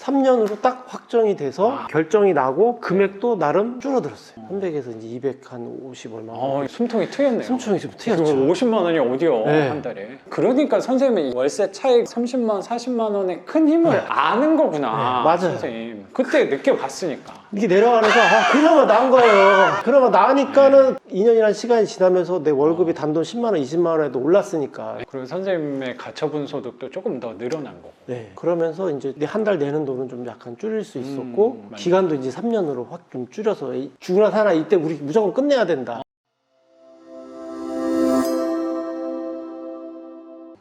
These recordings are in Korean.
3년으로 딱 확정이 돼서 결정이 나고 금액도 나름 줄어들었어요. 300에서 이제 250 얼마. 숨통이 트였네요. 숨통이 좀 트였죠. 50만 원이 어디요? 네. 한 달에. 그러니까 선생님이 월세 차익 30만 원, 40만 원의 큰 힘을 아는 거구나. 네, 맞아요. 선생님. 그때 느껴봤으니까. 이게 내려가면서 그나마 나은 거예요. 그나마 나으니까는 2년이라는 시간이 지나면서 내 월급이 단돈 10만 원, 20만 원에도 올랐으니까. 그리고 선생님의 가처분 소득도 조금 더 늘어난 거고. 네. 그러면서 이제 한 달 내는 돈은 좀 약간 줄일 수 있었고 기간도 이제 3년으로 확 좀 줄여서 죽으나 사나 이때 우리 무조건 끝내야 된다.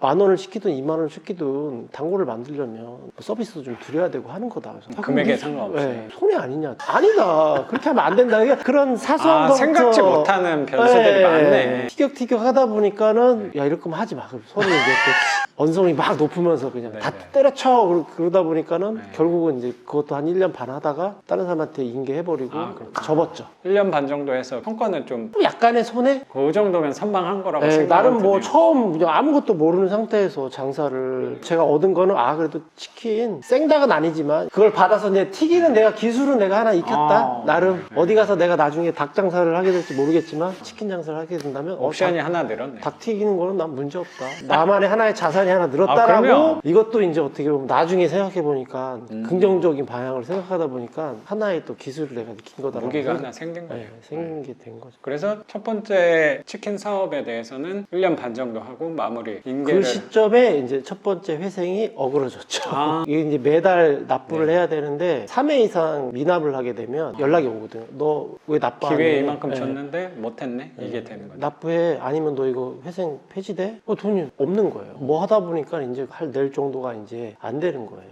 10,000원을 시키든 20,000원을 시키든 단골을 만들려면 서비스도 좀 드려야 되고 하는 거다. 금액에 상관없이. 네, 손해 아니냐? 아니다. 그렇게 하면 안 된다. 그러니까 그런 사소한 것부터 생각지 못하는 변수들이 많네. 티격태격 하다 보니까는 야 이럴 거면 하지 마. 서로 이제 또 언성이 막 높으면서 그냥 다 때려쳐 그러다 보니까는 결국은 이제 그것도 한 1년 반 하다가 다른 사람한테 인계해버리고 접었죠. 1년 반 정도 해서 성과는 좀 약간의 손해? 그 정도면 선방한 거라고 네, 생각을 나름 뭐 드네요. 처음 그냥 아무것도 모르는 상태에서 장사를 제가 얻은 거는 그래도 치킨 생닭은 아니지만 그걸 받아서 이제 튀기는 내가 기술은 내가 하나 익혔다. 나름 어디 가서 내가 나중에 닭 장사를 하게 될지 모르겠지만 치킨 장사를 하게 된다면 옵션이 하나 늘었네. 닭 튀기는 거는 난 문제 없다. 나만의 하나의 자산이 하나 늘었다라고. 이것도 이제 어떻게 보면 나중에 생각해 보니까 긍정적인 방향을 생각하다 보니까 하나의 또 기술을 내가 느낀 거다. 무기가 하나 생긴 거예요. 네, 생긴 게 된 거죠. 그래서 첫 번째 치킨 사업에 대해서는 1년 반 정도 하고 마무리 인계를. 그 시점에 이제 첫 번째 회생이 어그러졌죠. 이게 이제 매달 납부를 해야 되는데 3회 이상 미납을 하게 되면 연락이 오거든요. 너 왜 납부 안 해? 기회에 이만큼 줬는데 못했네? 이게 되는 거죠. 납부해? 아니면 너 이거 회생 폐지돼? 돈이 없는 거예요. 뭐 하다 보니까 이제 낼 정도가 이제 안 되는 거예요.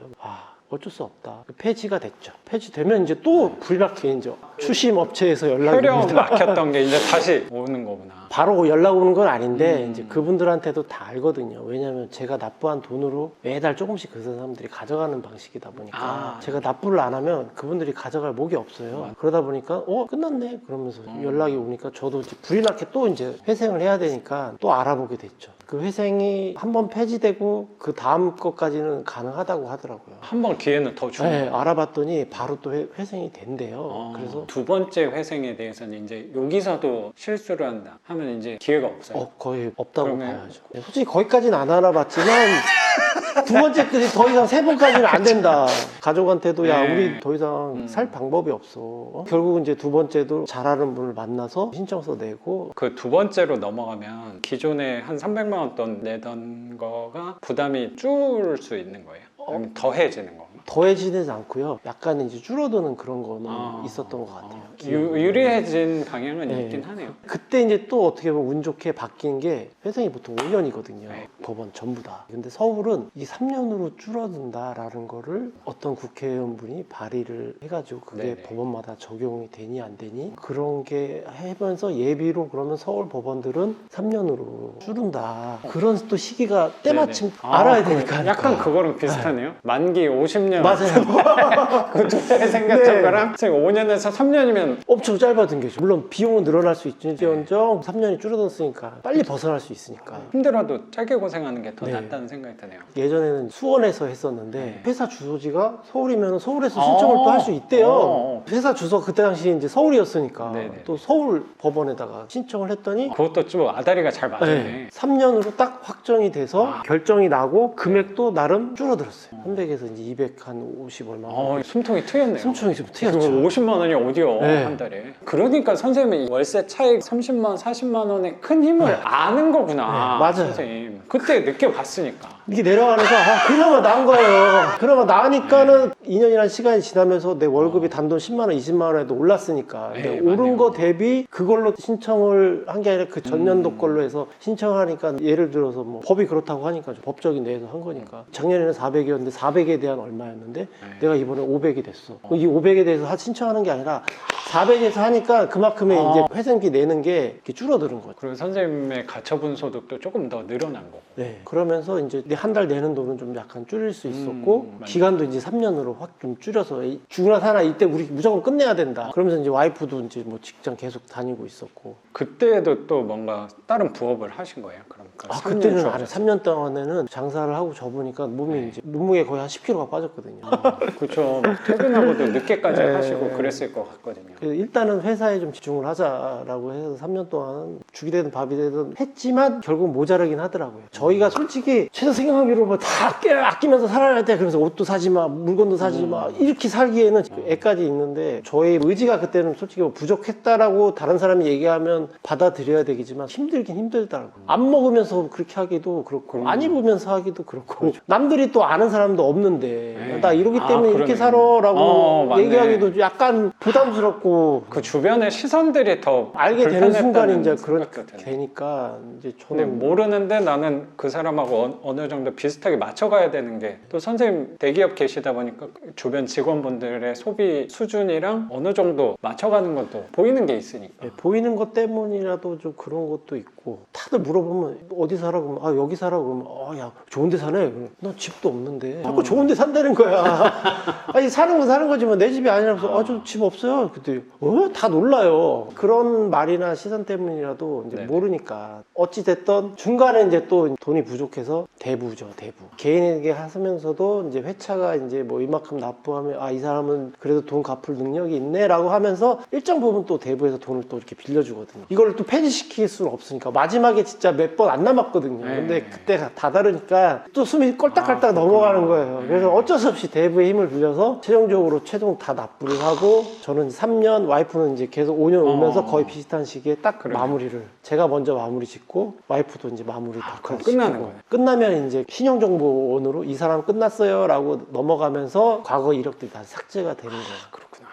어쩔 수 없다. 폐지가 됐죠. 폐지되면 이제 또 불락해 이제 추심 업체에서 연락이 hö령 옵니다. 막혔던 게 이제 다시 오는 거구나. 바로 연락 오는 건 아닌데 이제 그분들한테도 다 알거든요. 왜냐하면 제가 납부한 돈으로 매달 조금씩 그 사람들이 가져가는 방식이다 보니까 제가 납부를 안 하면 그분들이 가져갈 목이 없어요. 그러다 보니까 끝났네 그러면서 연락이 오니까 저도 이제 불이 나게 또 이제 회생을 해야 되니까 또 알아보게 됐죠. 그 회생이 한번 폐지되고 그 다음 것까지는 가능하다고 하더라고요. 한 번 기회는 더 주는 네, 거예요. 알아봤더니 바로 또 회생이 된대요. 그래서 두 번째 회생에 대해서는 이제 여기서도 실수를 한다 하면 이제 기회가 없어요. 거의 없다고 그러면- 봐야죠. 솔직히 거기까지는 안 알아봤지만 두 번째 끝이 더 이상 세 번까지는 안 된다. 가족한테도 야 네. 우리 더 이상 살 방법이 없어. 결국은 이제 두 번째도 잘하는 분을 만나서 신청서 내고. 그 두 번째로 넘어가면 기존에 한 300만 원 돈 내던 거가 부담이 줄 수 있는 거예요? 아니면 더해지는 건가? 더해지지 않고요. 약간 이제 줄어드는 그런 거는 있었던 것 같아요. 유리해진 방향은 네. 있긴 하네요. 그때 이제 또 어떻게 보면 운 좋게 바뀐 게 회생이 보통 5년이거든요. 네. 법원 전부 다. 근데 서울은 이 3년으로 줄어든다라는 거를 어떤 국회의원분이 발의를 해가지고 그게 네네. 법원마다 적용이 되니 안 되니 그런 게 하면서 예비로 그러면 서울 법원들은 3년으로 줄은다. 그런 또 시기가 때마침 네네. 알아야 되니까. 약간 그거랑 비슷하네요. 만기 50년 맞아요. 그 두 배 생겼던 네. 거랑 5년에서 3년이면 엄청 짧아진 게죠. 물론 비용은 늘어날 수 있지언정 3년이 줄어들었으니까 빨리 벗어날 수 있으니까. 힘들어도 짧게 고생하는 게 더 네. 낫다는 생각이 드네요. 예전에는 수원에서 했었는데 회사 주소지가 서울이면 서울에서 신청을 또 할 수 있대요. 회사 주소 그때 당시 이제 서울이었으니까 네네. 또 서울 법원에다가 신청을 했더니 그것도 좀 아다리가 잘 맞았네. 3년으로 딱 확정이 돼서 결정이 나고 금액도 나름 줄어들었어요. 300에서 이제 250 얼마. 숨통이 트였네요. 숨통이 좀 트였죠. 50만 원이 어디요? 네. 한 달에. 그러니까 선생님이 월세 차익 30만 원, 40만 원의 큰 힘을 아는 거구나. 네, 맞아요. 선생님. 그때 느껴봤으니까. 이게 내려가면서 그나마 나은 거예요. 그나마 나으니까는 2년이라는 시간이 지나면서 내 월급이 단돈 10만 원, 20만 원에도 올랐으니까. 근데 네, 오른 맞네요. 거 대비 그걸로 신청을 한 게 아니라 그 전년도 걸로 해서 신청하니까 예를 들어서 뭐 법이 그렇다고 하니까 좀 법적인 내에서 한 거니까. 작년에는 400이었는데 400에 대한 얼마였는데 내가 이번에 500이 됐어. 이 500에 대해서 신청하는 게 아니라 400에서 하니까 그만큼의 이제 회생비 내는 게 이렇게 줄어드는 거죠. 그리고 선생님의 가처분 소득도 조금 더 늘어난 거고. 네. 그러면서 이제 한 달 내는 돈은 좀 약간 줄일 수 있었고 맞네. 기간도 이제 3년으로 확 좀 줄여서 죽으나 사나 이때 우리 무조건 끝내야 된다. 그러면서 이제 와이프도 이제 뭐 직장 계속 다니고 있었고. 그때도 또 뭔가 다른 부업을 하신 거예요? 그럼 그 아 3년 그때는 주업. 아니 3년 동안에는 장사를 하고 접으니까 몸이 네. 이제 몸무게 거의 한 10kg가 빠졌거든요. 그렇죠. 퇴근하고도 늦게까지 네. 하시고 그랬을 것 같거든요. 그래서 일단은 회사에 좀 집중을 하자라고 해서 3년 동안 죽이 되든 밥이 되든 했지만 결국 모자라긴 하더라고요. 저희가 솔직히 최소 생각하기로 뭐 다 아끼면서 살아야 할 때 그래서 옷도 사지 마, 물건도 사지 마 이렇게 살기에는 애까지 있는데 저의 의지가 그때는 솔직히 뭐 부족했다라고 다른 사람이 얘기하면 받아들여야 되겠지만 힘들긴 힘들더라고요. 안 먹으면서 그렇게 하기도 그렇고 안 입으면서 하기도 그렇고 남들이 또 아는 사람도 없는데 네. 나 이러기 때문에 이렇게 그러네. 살아라고 맞네. 얘기하기도 약간 부담스럽고 그 주변의 시선들이 더 알게 되는 순간 이제 그런 생각도 드네. 되니까 이제 근데 저는 모르는데 나는 그 사람하고 어느 정도 비슷하게 맞춰가야 되는 게 또 선생님 대기업 계시다 보니까 주변 직원분들의 소비 수준이랑 어느 정도 맞춰가는 것도 보이는 게 있으니까. 네, 보이는 것 때문이라도 좀 그런 것도 있고 다들 물어보면 어디 살아 그러면 아 여기 살아 그러면 야 좋은 데 사네 그러면 너 집도 없는데 자꾸 좋은 데 산다는 거야. 아니 사는 건 사는 거지만 내 집이 아니라서 저 집 없어요. 그때 다 놀라요. 그런 말이나 시선 때문이라도 이제 네네. 모르니까 어찌 됐던 중간에 이제 또 돈이 부족해서 대부죠 대부. 개인에게 하면서도 이제 회차가 이제 뭐 이만큼 납부하면 이 사람은 그래도 돈 갚을 능력이 있네라고 하면서 일정 부분 또 대부에서 돈을 또 이렇게 빌려주거든요. 이걸 또 폐지시킬 수는 없으니까 마지막에 진짜 몇 번 안 남았거든요. 네. 근데 그때 다 다르니까 또 숨이 꼴딱꼴딱 넘어가는 거예요. 그래서 어쩔 수 없이 대부의 힘을 빌려서 최종적으로 최종 다 납부를 하고 저는 3년 와이프는 이제 계속 5년 오면서 거의 비슷한 시기에 딱 그래요. 마무리를 제가 먼저 마무리 짓고 와이프도 이제 마무리 다 그럼 같이 끝나는 짓고. 거예요? 끝나면 이제 신용정보원으로 이 사람 끝났어요 라고 넘어가면서 과거 이력들이 다 삭제가 되는 거예요. 그렇구나.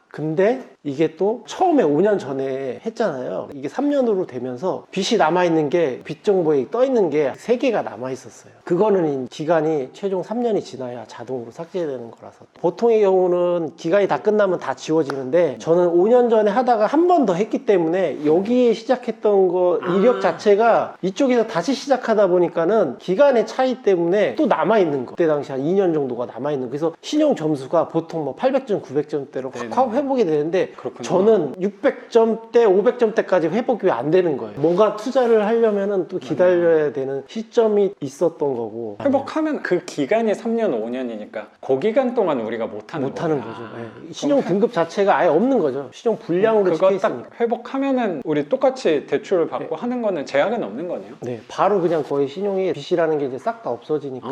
근데 이게 또 처음에 5년 전에 했잖아요. 이게 3년으로 되면서 빚이 남아있는 게 빚 정보에 떠있는 게 3개가 남아있었어요. 그거는 기간이 최종 3년이 지나야 자동으로 삭제되는 거라서 보통의 경우는 기간이 다 끝나면 다 지워지는데 저는 5년 전에 하다가 한 번 더 했기 때문에 여기에 시작했던 거 이력 자체가 이쪽에서 다시 시작하다 보니까는 기간의 차이 때문에 또 남아있는 거 그때 당시 한 2년 정도가 남아있는 거. 그래서 신용 점수가 보통 뭐 800점 900점대로 네네. 확 회복이 되는데 그렇구나. 저는 600점대 500점대까지 회복이 왜 안 되는 거예요. 뭔가 투자를 하려면은 또 기다려야 되는 시점이 있었던 거고 회복하면 그 기간이 3년, 5년이니까 그 기간 동안 우리가 못하는 거죠. 거구나. 예. 신용 등급 자체가 아예 없는 거죠. 신용 불량으로 그거 찍혀 딱 있으니까. 회복하면은 우리 똑같이 대출을 받고 하는 거는 제약은 없는 거네요. 네, 바로 그냥 거의 신용이 빚이라는 게 이제 싹 다 없어지니까